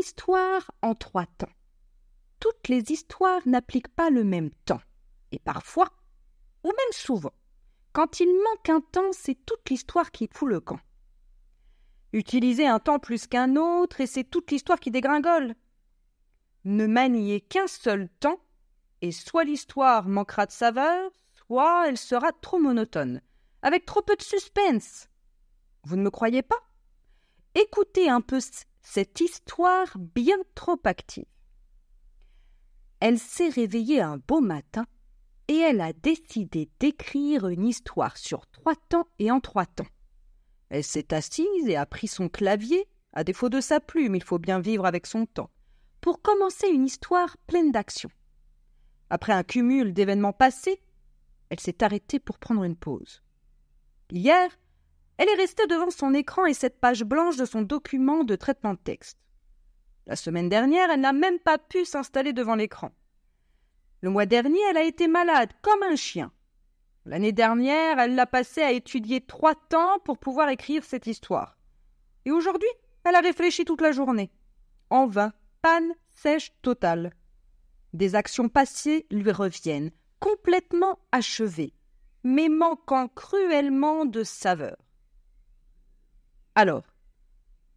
histoire en 3 temps. Toutes les histoires n'appliquent pas le même temps. Et parfois, ou même souvent, quand il manque un temps, c'est toute l'histoire qui fout le camp. Utiliser un temps plus qu'un autre et c'est toute l'histoire qui dégringole. Ne maniez qu'un seul temps et soit l'histoire manquera de saveur, soit elle sera trop monotone, avec trop peu de suspense. Vous ne me croyez pas? Écoutez un peu cette histoire bien trop active. Elle s'est réveillée un beau matin et elle a décidé d'écrire une histoire sur 3 temps et en 3 temps. Elle s'est assise et a pris son clavier, à défaut de sa plume, il faut bien vivre avec son temps, pour commencer une histoire pleine d'action. Après un cumul d'événements passés, elle s'est arrêtée pour prendre une pause. Hier, elle est restée devant son écran et cette page blanche de son document de traitement de texte. La semaine dernière, elle n'a même pas pu s'installer devant l'écran. Le mois dernier, elle a été malade, comme un chien. L'année dernière, elle l'a passé à étudier 3 temps pour pouvoir écrire cette histoire. Et aujourd'hui, elle a réfléchi toute la journée. En vain, panne sèche totale. Des actions passées lui reviennent, complètement achevées, mais manquant cruellement de saveur. Alors,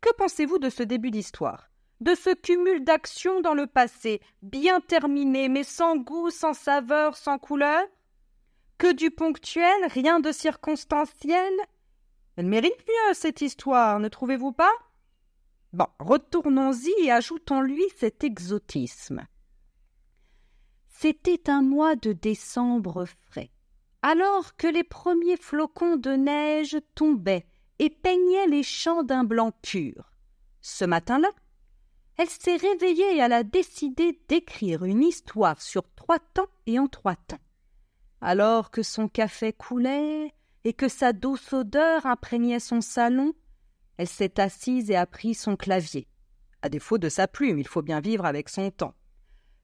que pensez-vous de ce début d'histoire? De ce cumul d'actions dans le passé, bien terminé, mais sans goût, sans saveur, sans couleur? Que du ponctuel, rien de circonstanciel? Elle mérite mieux, cette histoire, ne trouvez-vous pas? Bon, retournons-y et ajoutons-lui cet exotisme. C'était un mois de décembre frais, alors que les premiers flocons de neige tombaient et peignaient les champs d'un blanc pur. Ce matin-là, elle s'est réveillée et elle a décidé d'écrire une histoire sur 3 temps et en 3 temps. Alors que son café coulait et que sa douce odeur imprégnait son salon, elle s'est assise et a pris son clavier. À défaut de sa plume, il faut bien vivre avec son temps.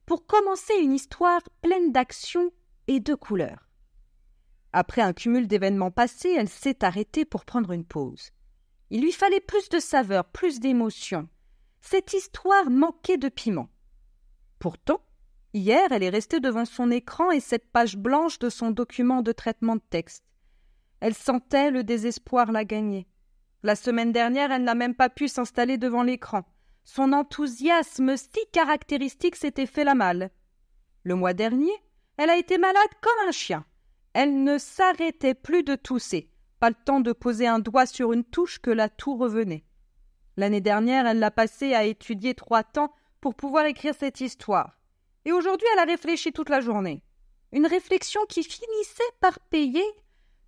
Pour commencer une histoire pleine d'action et de couleurs. Après un cumul d'événements passés, elle s'est arrêtée pour prendre une pause. Il lui fallait plus de saveur, plus d'émotion. Cette histoire manquait de piment. Pourtant, hier, elle est restée devant son écran et cette page blanche de son document de traitement de texte. Elle sentait le désespoir la gagner. La semaine dernière, elle n'a même pas pu s'installer devant l'écran. Son enthousiasme si caractéristique s'était fait la malle. Le mois dernier, elle a été malade comme un chien. Elle ne s'arrêtait plus de tousser. Pas le temps de poser un doigt sur une touche que la toux revenait. L'année dernière, elle l'a passée à étudier 3 temps pour pouvoir écrire cette histoire. Et aujourd'hui, elle a réfléchi toute la journée. Une réflexion qui finissait par payer,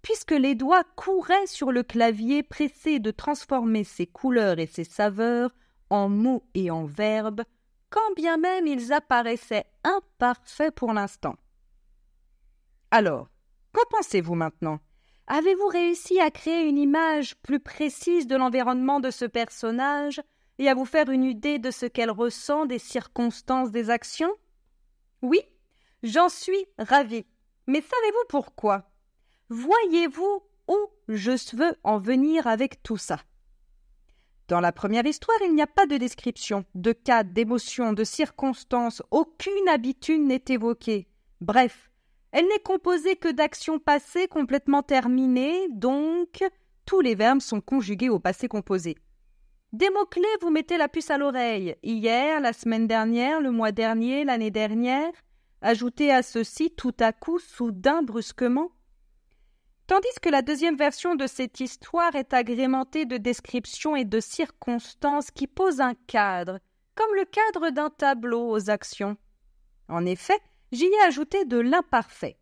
puisque les doigts couraient sur le clavier pressés de transformer ses couleurs et ses saveurs en mots et en verbes, quand bien même ils apparaissaient imparfaits pour l'instant. Alors, qu'en pensez-vous maintenant? Avez-vous réussi à créer une image plus précise de l'environnement de ce personnage et à vous faire une idée de ce qu'elle ressent des circonstances des actions? Oui, j'en suis ravie. Mais savez-vous pourquoi? Voyez-vous où je veux en venir avec tout ça? Dans la première histoire, il n'y a pas de description, de cas, d'émotions, de circonstances, aucune habitude n'est évoquée. Bref, elle n'est composée que d'actions passées complètement terminées, donc tous les verbes sont conjugués au passé composé. Des mots-clés, vous mettez la puce à l'oreille. Hier, la semaine dernière, le mois dernier, l'année dernière. Ajoutez à ceci tout à coup, soudain, brusquement. Tandis que la deuxième version de cette histoire est agrémentée de descriptions et de circonstances qui posent un cadre, comme le cadre d'un tableau aux actions. En effet, j'y ai ajouté de l'imparfait.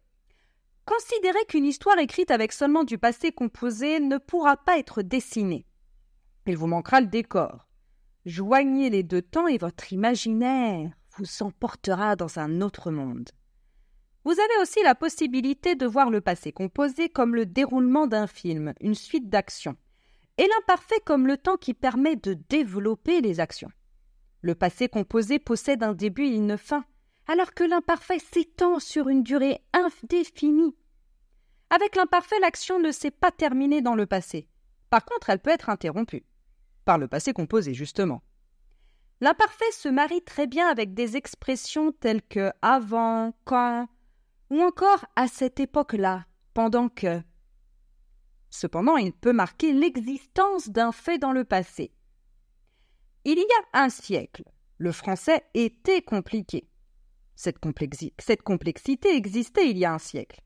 Considérez qu'une histoire écrite avec seulement du passé composé ne pourra pas être dessinée. Il vous manquera le décor. Joignez les 2 temps et votre imaginaire vous emportera dans un autre monde. Vous avez aussi la possibilité de voir le passé composé comme le déroulement d'un film, une suite d'actions, et l'imparfait comme le temps qui permet de développer les actions. Le passé composé possède un début et une fin, alors que l'imparfait s'étend sur une durée indéfinie. Avec l'imparfait, l'action ne s'est pas terminée dans le passé. Par contre, elle peut être interrompue. Par le passé composé, justement. L'imparfait se marie très bien avec des expressions telles que avant, quand, ou encore à cette époque-là, pendant que. Cependant, il peut marquer l'existence d'un fait dans le passé. Il y a un siècle, le français était compliqué. Cette complexité existait il y a un siècle.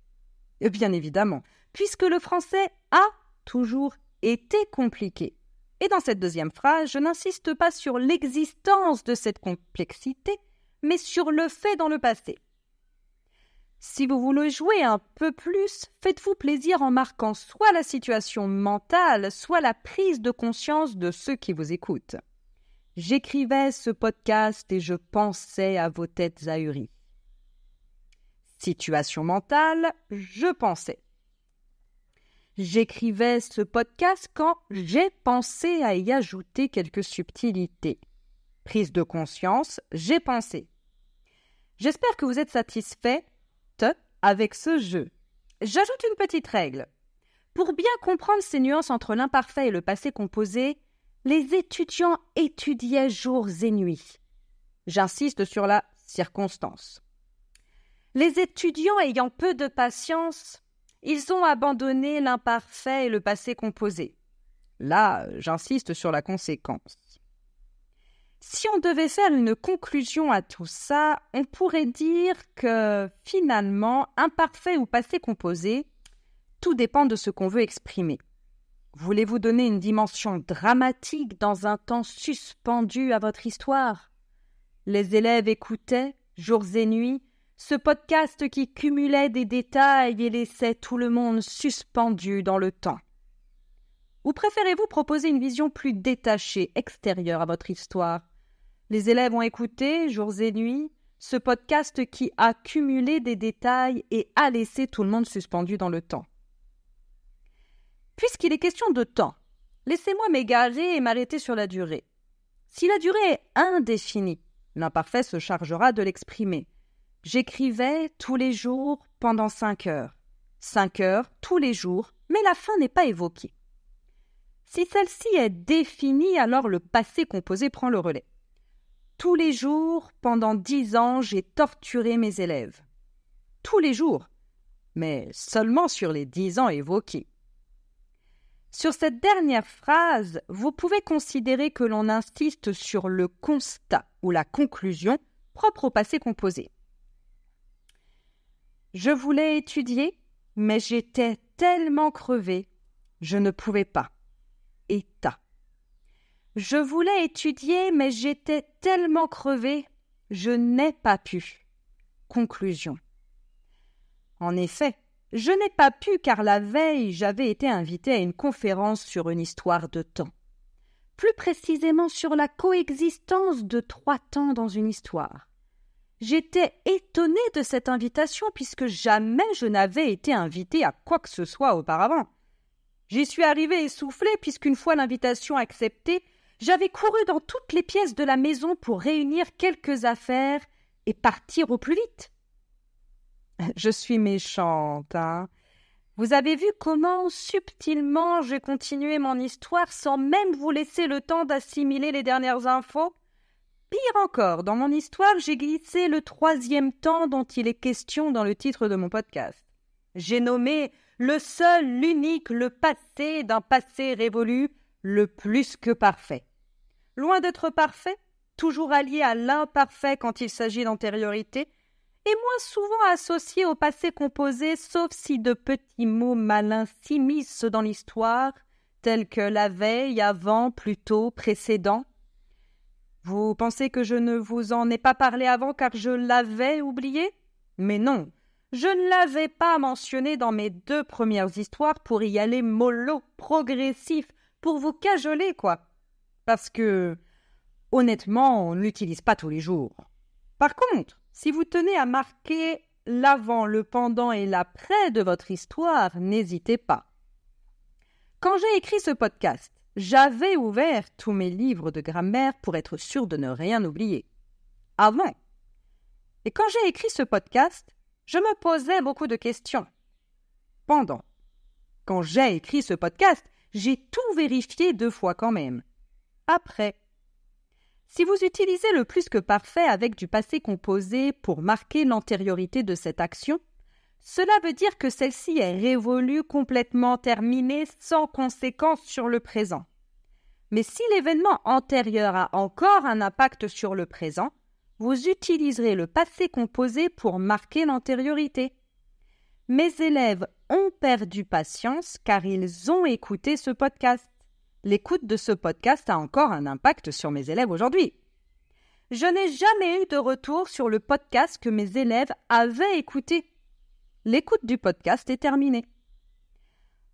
Et bien évidemment, puisque le français a toujours été compliqué. Et dans cette deuxième phrase, je n'insiste pas sur l'existence de cette complexité, mais sur le fait dans le passé. Si vous voulez jouer un peu plus, faites-vous plaisir en marquant soit la situation mentale, soit la prise de conscience de ceux qui vous écoutent. J'écrivais ce podcast et je pensais à vos têtes ahuries. Situation mentale, je pensais. J'écrivais ce podcast quand j'ai pensé à y ajouter quelques subtilités. Prise de conscience, j'ai pensé. J'espère que vous êtes satisfaits avec ce jeu. J'ajoute une petite règle. Pour bien comprendre ces nuances entre l'imparfait et le passé composé, les étudiants étudiaient jours et nuits. J'insiste sur la circonstance. Les étudiants ayant peu de patience, ils ont abandonné l'imparfait et le passé composé. Là, j'insiste sur la conséquence. Si on devait faire une conclusion à tout ça, on pourrait dire que, finalement, imparfait ou passé composé, tout dépend de ce qu'on veut exprimer. Voulez-vous donner une dimension dramatique dans un temps suspendu à votre histoire? Les élèves écoutaient, jours et nuits, ce podcast qui cumulait des détails et laissait tout le monde suspendu dans le temps. Ou préférez-vous proposer une vision plus détachée, extérieure à votre histoire? Les élèves ont écouté, jours et nuits, ce podcast qui a cumulé des détails et a laissé tout le monde suspendu dans le temps. Puisqu'il est question de temps, laissez-moi m'égarer et m'arrêter sur la durée. Si la durée est indéfinie, l'imparfait se chargera de l'exprimer. J'écrivais tous les jours pendant 5 heures. 5 heures tous les jours, mais la fin n'est pas évoquée. Si celle-ci est définie, alors le passé composé prend le relais. Tous les jours, pendant 10 ans, j'ai torturé mes élèves. Tous les jours, mais seulement sur les 10 ans évoqués. Sur cette dernière phrase, vous pouvez considérer que l'on insiste sur le constat ou la conclusion propre au passé composé. Je voulais étudier, mais j'étais tellement crevée, je ne pouvais pas. État. Je voulais étudier, mais j'étais tellement crevée, je n'ai pas pu. Conclusion. En effet, je n'ai pas pu car la veille, j'avais été invitée à une conférence sur une histoire de temps. Plus précisément sur la coexistence de 3 temps dans une histoire. J'étais étonnée de cette invitation puisque jamais je n'avais été invitée à quoi que ce soit auparavant. J'y suis arrivée essoufflée puisqu'une fois l'invitation acceptée, j'avais couru dans toutes les pièces de la maison pour réunir quelques affaires et partir au plus vite. Je suis méchante, hein. Vous avez vu comment subtilement j'ai continué mon histoire sans même vous laisser le temps d'assimiler les dernières infos? Pire encore, dans mon histoire, j'ai glissé le 3e temps dont il est question dans le titre de mon podcast. J'ai nommé le seul, l'unique, le passé d'un passé révolu, le plus que parfait. Loin d'être parfait, toujours allié à l'imparfait quand il s'agit d'antériorité, et moins souvent associé au passé composé, sauf si de petits mots malins s'immiscent dans l'histoire, tels que la veille, avant, plus tôt, précédent. Vous pensez que je ne vous en ai pas parlé avant car je l'avais oublié? Mais non, je ne l'avais pas mentionné dans mes 2 premières histoires pour y aller mollo, progressif, pour vous cajoler, quoi. Parce que, honnêtement, on ne l'utilise pas tous les jours. Par contre, si vous tenez à marquer l'avant, le pendant et l'après de votre histoire, n'hésitez pas. Quand j'ai écrit ce podcast, j'avais ouvert tous mes livres de grammaire pour être sûr de ne rien oublier. Avant. Et quand j'ai écrit ce podcast, je me posais beaucoup de questions. Pendant. Quand j'ai écrit ce podcast, j'ai tout vérifié 2 fois quand même. Après. Si vous utilisez le plus que parfait avec du passé composé pour marquer l'antériorité de cette action, cela veut dire que celle-ci est révolue, complètement terminée, sans conséquence sur le présent. Mais si l'événement antérieur a encore un impact sur le présent, vous utiliserez le passé composé pour marquer l'antériorité. Mes élèves ont perdu patience car ils ont écouté ce podcast. L'écoute de ce podcast a encore un impact sur mes élèves aujourd'hui. Je n'ai jamais eu de retour sur le podcast que mes élèves avaient écouté. L'écoute du podcast est terminée.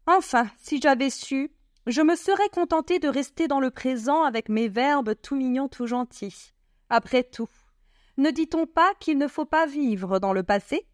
Enfin, si j'avais su, je me serais contentée de rester dans le présent avec mes verbes tout mignons, tout gentils. Après tout, ne dit-on pas qu'il ne faut pas vivre dans le passé ?